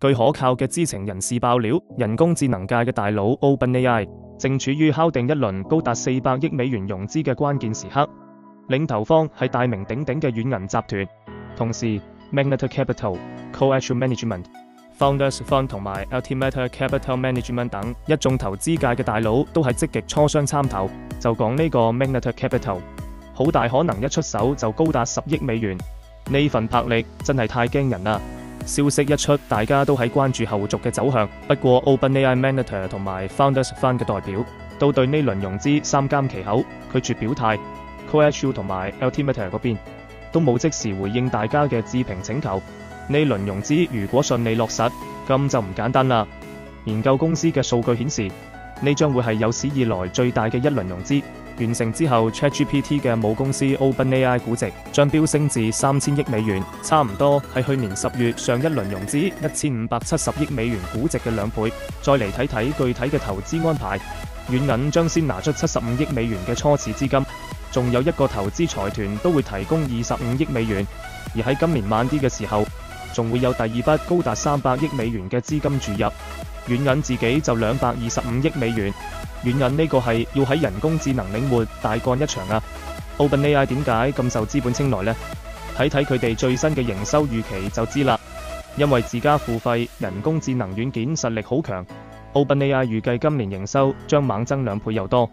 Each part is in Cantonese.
據可靠嘅知情人士爆料，人工智能界嘅大佬 OpenAI 正處於敲定一輪高達400億美元融資嘅關鍵時刻，領頭方係大名鼎鼎嘅軟銀集團，同時 Magnetar Capital、Coatue Management、Founders Fund 同埋 Altimeter Capital Management 等一眾投資界嘅大佬都係積極磋商參投。就講呢個 Magnetar Capital， 好大可能一出手就高達10億美元，呢份魄力真係太驚人啦！消息一出，大家都喺關注後續嘅走向。不過 OpenAI Magnetar 同埋 Founders Fund 嘅代表都對呢輪融資三緘其口，拒絕表態。Coatue 同埋 Altimeter 嗰邊都冇即時回應大家嘅置評請求。呢輪融資如果順利落實，咁就唔簡單啦。研究公司嘅數據顯示，呢將會係有史以來最大嘅一輪融資。完成之後 ，ChatGPT 嘅母公司 OpenAI 估值將飆升至3000億美元，差唔多係去年10月上一輪融資1570億美元估值嘅2倍。再嚟睇睇具體嘅投資安排，軟銀將先拿出75億美元嘅初始資金，仲有一個投資財團都會提供25億美元，而喺今年晚啲嘅時候，仲會有第二筆高達300億美元嘅資金注入。軟銀自己就225億美元。軟銀呢個係要喺人工智能領域大幹一場啊！ OpenAI 點解咁受資本青睞呢？睇睇佢哋最新嘅營收預期就知啦。因為自家付費人工智能軟件實力好強， OpenAI 預計今年營收將猛增2倍又多，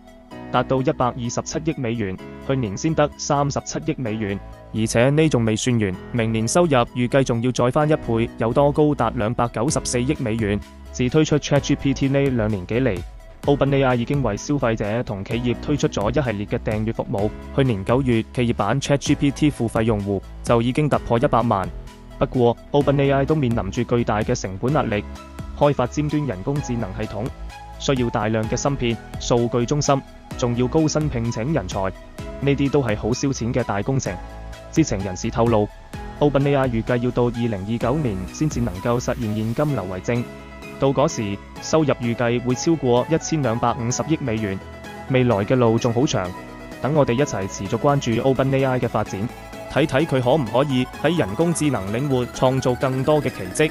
達到127億美元，去年先得37億美元，而且呢仲未算完，明年收入預計仲要再翻1倍，有多高達294億美元。自推出 ChatGPT 呢2年幾嚟，OpenAI 已經為消費者同企業推出咗一系列嘅訂閱服務。去年9月，企業版 ChatGPT 付費用戶就已經突破100萬。不過 ，OpenAI 都面臨住巨大嘅成本壓力，開發尖端人工智能系統需要大量嘅芯片、數據中心，仲要高薪聘請人才，呢啲都係好燒錢嘅大工程。知情人士透露 ，OpenAI 預計要到2029年先至能夠實現現金流為正。到嗰時，收入預計會超過1250億美元。未來嘅路仲好長，等我哋一齊持續關注 OpenAI 嘅發展，睇睇佢可唔可以喺人工智能領域創造更多嘅奇蹟。